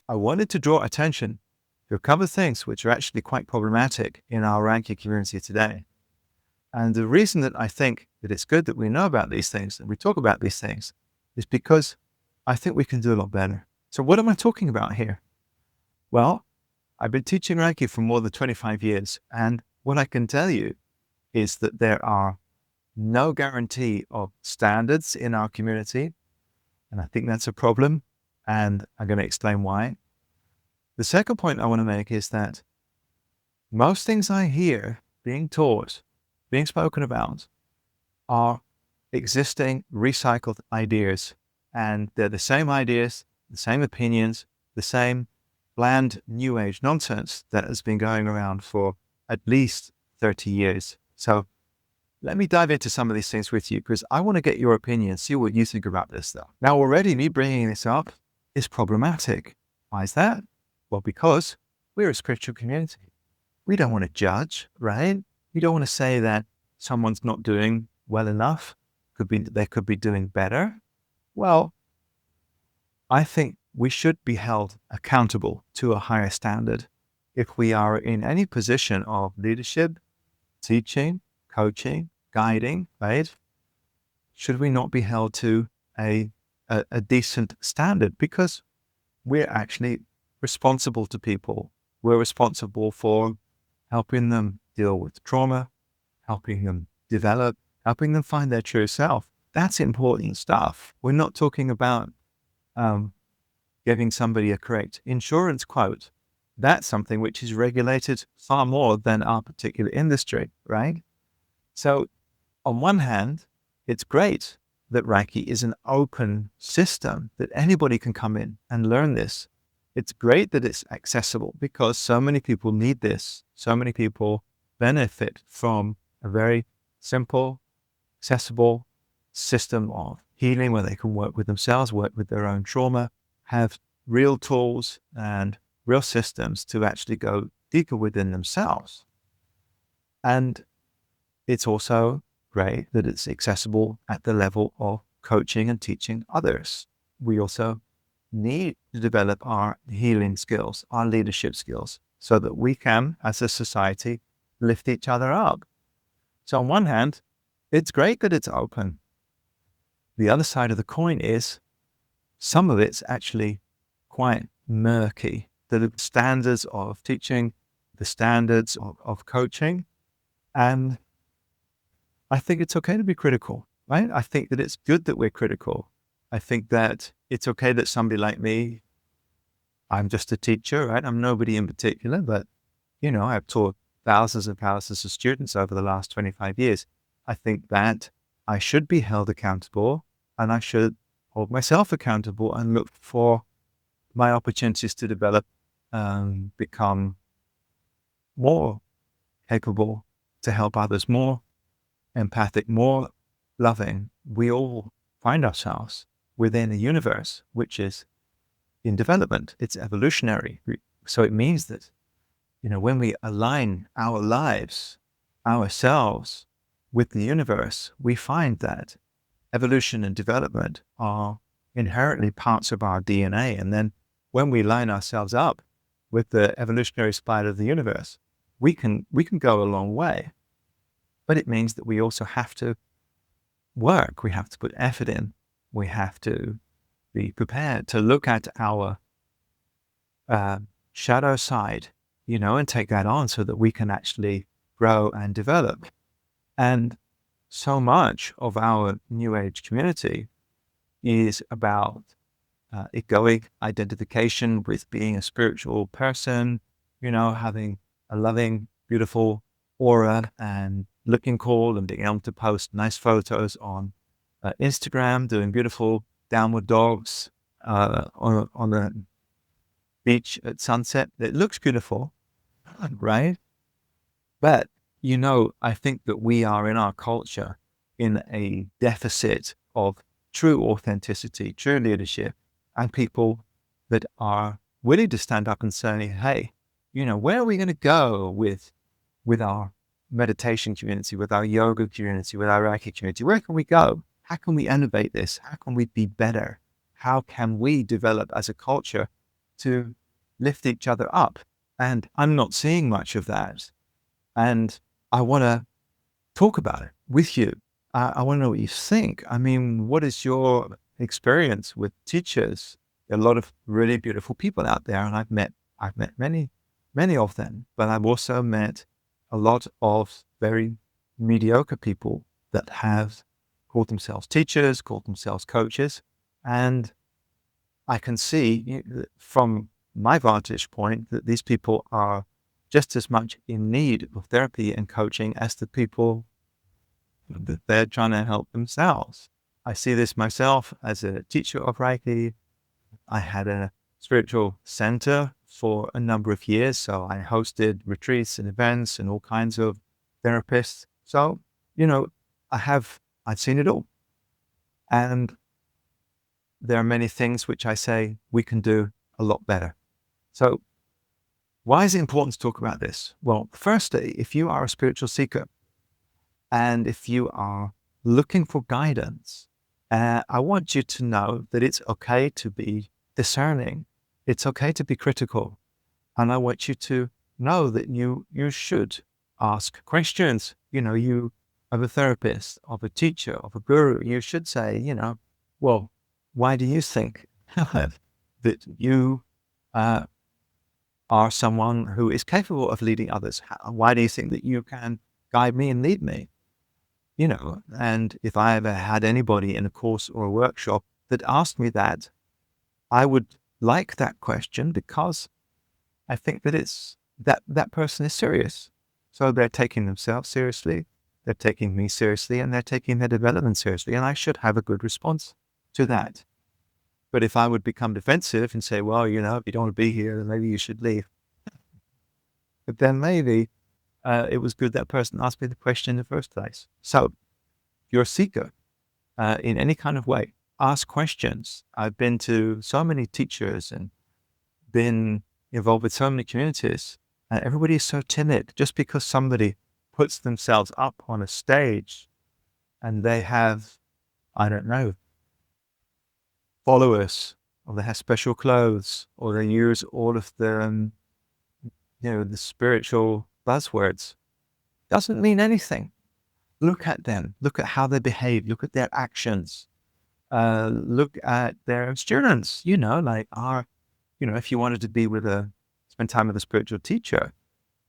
I wanted to draw attention to a couple of things which are actually quite problematic in our Reiki community today. And the reason that I think that it's good that we know about these things and we talk about these things is because I think we can do a lot better. So what am I talking about here? Well, I've been teaching Reiki for more than 25 years. And what I can tell you is that there are no guarantee of standards in our community. And I think that's a problem. And I'm going to explain why. The second point I want to make is that most things I hear being taught, being spoken about, are existing recycled ideas. And they're the same ideas, the same opinions, the same bland new age nonsense that has been going around for at least 30 years. So let me dive into some of these things with you because I want to get your opinion, see what you think about this stuff. Now, already me bringing this up is problematic. Why is that? Well, because we're a spiritual community. We don't want to judge, right? We don't want to say that someone's not doing well enough. They could be doing better. Well, I think we should be held accountable to a higher standard. If we are in any position of leadership, teaching, coaching, guiding, right? Should we not be held to a decent standard? Because we're actually responsible to people. We're responsible for helping them deal with trauma, helping them develop, helping them find their true self. That's important stuff. We're not talking about giving somebody a correct insurance quote. That's something which is regulated far more than our particular industry, right? So on one hand, it's great that Reiki is an open system, that anybody can come in and learn this. It's great that it's accessible because so many people need this. So many people benefit from a very simple, accessible system of healing where they can work with themselves, work with their own trauma, have real tools and real systems to actually go deeper within themselves. And it's also great that it's accessible at the level of coaching and teaching others. We also need to develop our healing skills, our leadership skills, so that we can, as a society, lift each other up. So on one hand, it's great that it's open. The other side of the coin is some of it's actually quite murky. The standards of teaching, the standards of coaching, and I think it's okay to be critical, right? I think that it's good that we're critical. I think that it's okay that somebody like me, I'm just a teacher, right? I'm nobody in particular, but, I've taught thousands and thousands of students over the last 25 years. I think that I should be held accountable and I should hold myself accountable and look for my opportunities to develop, become more capable to help others, more empathic, more loving. We all find ourselves within a universe which is in development. It's evolutionary. So it means that, when we align our lives, ourselves with the universe, we find that evolution and development are inherently parts of our DNA. And then when we line ourselves up with the evolutionary spiral of the universe, we can go a long way. But it means that we also have to work. We have to put effort in. We have to be prepared to look at our shadow side, and take that on so that we can actually grow and develop. And so much of our New Age community is about egoic identification with being a spiritual person, having a loving, beautiful aura and looking cool and being able to post nice photos on Instagram, doing beautiful downward dogs on the beach at sunset. It looks beautiful, right? But, I think that we are in our culture in a deficit of true authenticity, true leadership, and people that are willing to stand up and say, hey, where are we going to go with our meditation community, with our yoga community, with our Reiki community? Where can we go? How can we innovate this? How can we be better? How can we develop as a culture to lift each other up. And I'm not seeing much of that. And I want to talk about it with you. I want to know what you think. I mean, what is your experience with teachers? There are a lot of really beautiful people out there, and I've met many of them, but I've also met a lot of very mediocre people that have called themselves teachers, called themselves coaches, and I can see from my vantage point that these people are just as much in need of therapy and coaching as the people that they're trying to help themselves. I see this myself as a teacher of Reiki. I had a spiritual center for a number of years, so I hosted retreats and events and all kinds of therapists. So, I've seen it all. And there are many things which I say we can do a lot better. So why is it important to talk about this? Well, firstly, if you are a spiritual seeker and if you are looking for guidance, I want you to know that it's okay to be discerning. It's okay to be critical. And I want you to know that you should ask questions. You of a therapist, of a teacher, of a guru, you should say, well, why do you think that you are someone who is capable of leading others? Why do you think that you can guide me and lead me? And if I ever had anybody in a course or a workshop that asked me that, I would like that question because I think that it's that person is serious. So they're taking themselves seriously, they're taking me seriously, and they're taking their development seriously. And I should have a good response to that. But if I would become defensive and say, well, if you don't want to be here, then maybe you should leave. But then maybe it was good that person asked me the question in the first place. So if you're a seeker in any kind of way, ask questions. I've been to so many teachers and been involved with so many communities. Everybody is so timid. Just because somebody puts themselves up on a stage and they have, I don't know, followers, or they have special clothes, or they use all of the, the spiritual buzzwords, doesn't mean anything. Look at them. Look at how they behave. Look at their actions. Look at their students. If you wanted to spend time with a spiritual teacher,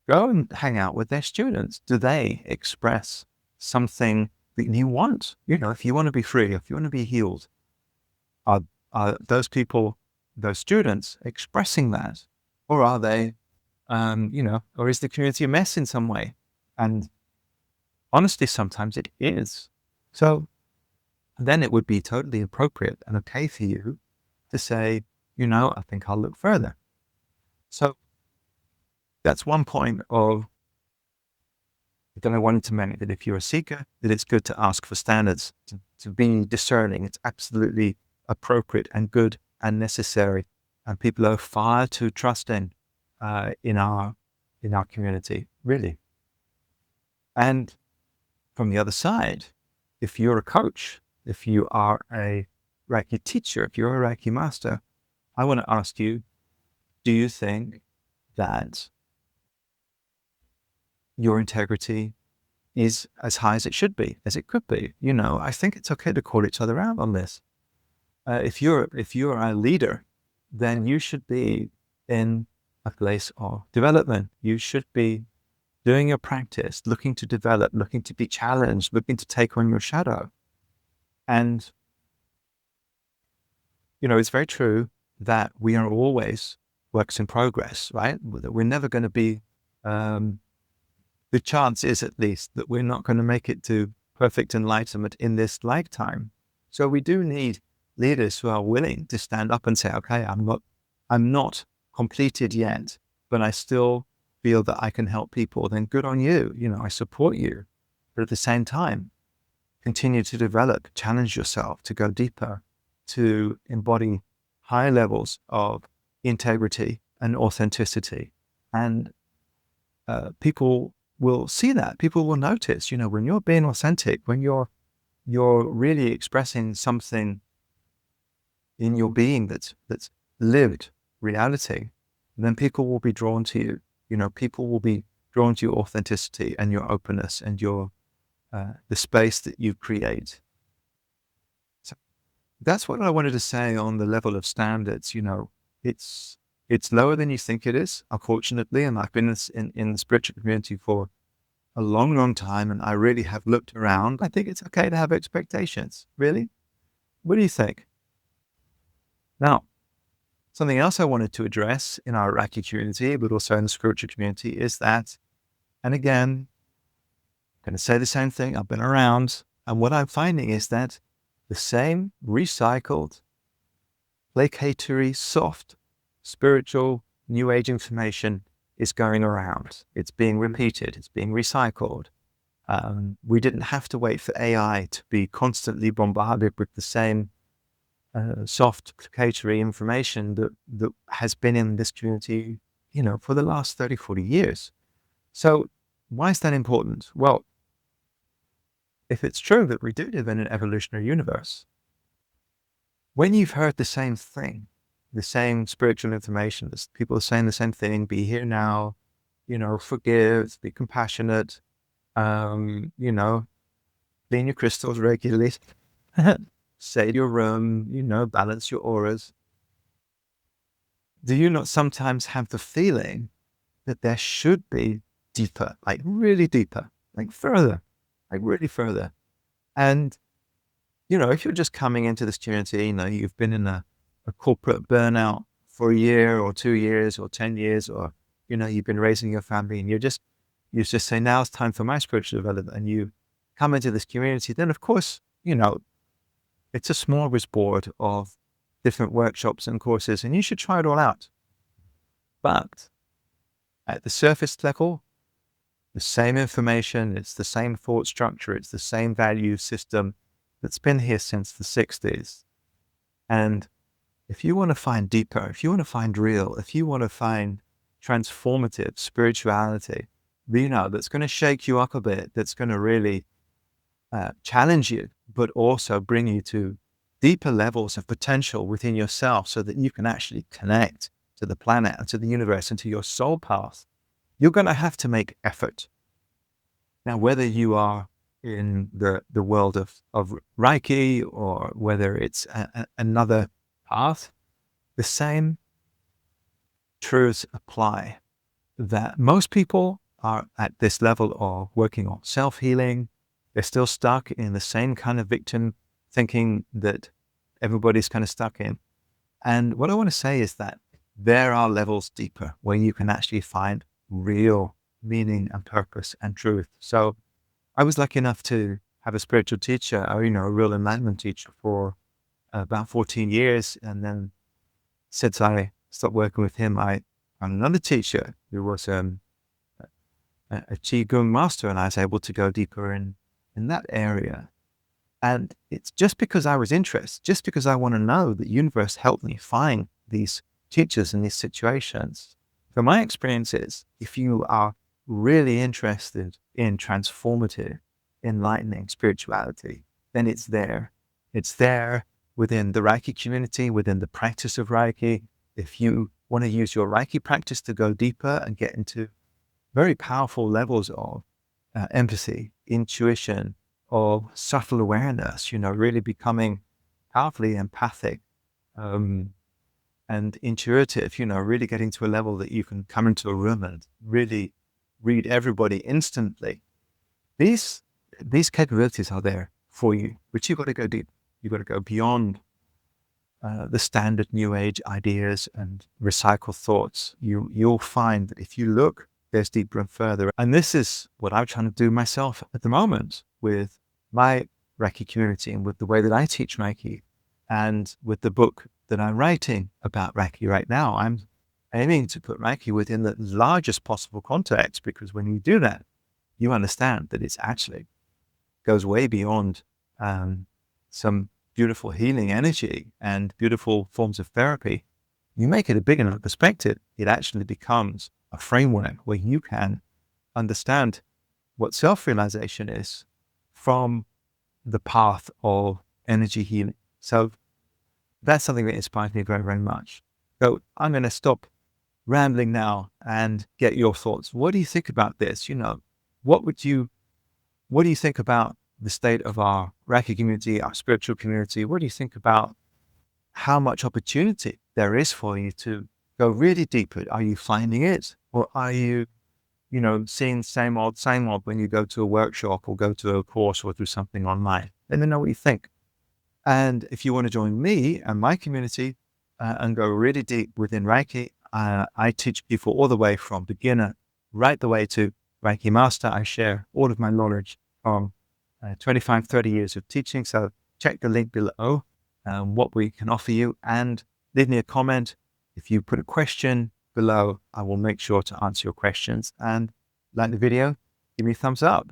go and hang out with their students. Do they express something that you want? If you want to be free, if you want to be healed, are those people, those students, expressing that? Or are they, or is the community a mess in some way? And honestly, sometimes it is. So then it would be totally appropriate and okay for you to say, I think I'll look further. So that's one point that I wanted to make, that if you're a seeker, that it's good to ask for standards, to be discerning. It's absolutely appropriate and good and necessary. And people are far too trusting in our community, really. And from the other side, if you're a coach, if you are a Reiki teacher, if you're a Reiki master, I want to ask you, do you think that your integrity is as high as it should be, as it could be? I think it's okay to call each other out on this. If you're a leader, then you should be in a place of development. You should be doing your practice, looking to develop, looking to be challenged, looking to take on your shadow. And, it's very true that we are always works in progress, right? We're never going to be, the chance is at least that we're not going to make it to perfect enlightenment in this lifetime. So we do need leaders who are willing to stand up and say, okay, I'm not completed yet, but I still feel that I can help people. Then good on you. I support you. But at the same time, continue to develop, challenge yourself to go deeper, to embody higher levels of integrity and authenticity. And people will see that. People will notice, when you're being authentic, when you're really expressing something in your being that's lived reality, then people will be drawn to you. People will be drawn to your authenticity and your openness and your the space that you create. So that's what I wanted to say on the level of standards. It's it's lower than you think it is, unfortunately. And I've been in the spiritual community for a long, long time, and I really have looked around. I think it's okay to have expectations. Really? What do you think? Now, something else I wanted to address in our Reiki community, but also in the spiritual community, is that, and again, I'm going to say the same thing. I've been around, and what I'm finding is that the same recycled, placatory, soft, spiritual, new age information is going around. It's being repeated. It's being recycled. We didn't have to wait for AI to be constantly bombarded with the same soft, placatory information that has been in this community, for the last 30, 40 years. So why is that important? Well, if it's true that we do live in an evolutionary universe, when you've heard the same thing, the same spiritual information, people are saying the same thing, be here now, forgive, be compassionate, clean your crystals regularly, say your room, balance your auras. Do you not sometimes have the feeling that there should be deeper, like really deeper, like further, like really further? And, if you're just coming into this community, you've been in a corporate burnout for a year or 2 years or 10 years, or, you've been raising your family and you just say, now it's time for my spiritual development, and you come into this community, then of course, it's a smorgasbord of different workshops and courses, and you should try it all out. But at the surface level, the same information, it's the same thought structure, it's the same value system that's been here since the 60s. And if you want to find deeper, if you want to find real, if you want to find transformative spirituality, that's going to shake you up a bit, that's going to really challenge you, but also bring you to deeper levels of potential within yourself so that you can actually connect to the planet and to the universe and to your soul path, you're going to have to make effort. Now, whether you are in the world of Reiki or whether it's another path, the same truths apply, that most people are at this level of working on self-healing. They're still stuck in the same kind of victim thinking that everybody's kind of stuck in. And what I want to say is that there are levels deeper where you can actually find real meaning and purpose and truth. So I was lucky enough to have a spiritual teacher, a real enlightenment teacher for about 14 years. And then since I stopped working with him, I found another teacher who was a Qigong master, and I was able to go deeper in that area. And it's just because I was interested, just because I want to know, the universe helped me find these teachers in these situations. So my experience is, if you are really interested in transformative, enlightening spirituality, then it's there. It's there within the Reiki community, within the practice of Reiki. If you want to use your Reiki practice to go deeper and get into very powerful levels of empathy, intuition, of subtle awareness, really becoming powerfully empathic and intuitive, really getting to a level that you can come into a room and really read everybody instantly. These capabilities are there for you, but you've got to go deep. You've got to go beyond the standard New Age ideas and recycled thoughts. You'll find that if you look, there's deeper and further. And this is what I'm trying to do myself at the moment with my Reiki community and with the way that I teach Reiki and with the book that I'm writing about Reiki right now. I'm aiming to put Reiki within the largest possible context, because when you do that, you understand that it's actually goes way beyond some beautiful healing energy and beautiful forms of therapy. You make it a big enough perspective, it actually becomes a framework where you can understand what self-realization is from the path of energy healing. So that's something that inspires me very, very much. So I'm going to stop rambling now and get your thoughts. What do you think about this? What do you think about the state of our Reiki community, our spiritual community? What do you think about how much opportunity there is for you to go really deeper? Are you finding it? Or are you, seeing same old when you go to a workshop or go to a course or do something online? Let me know what you think. And if you want to join me and my community and go really deep within Reiki, I teach people all the way from beginner right the way to Reiki master. I share all of my knowledge from 25, 30 years of teaching. So check the link below, what we can offer you, and leave me a comment. If you put a question below, I will make sure to answer your questions. And like the video, give me a thumbs up.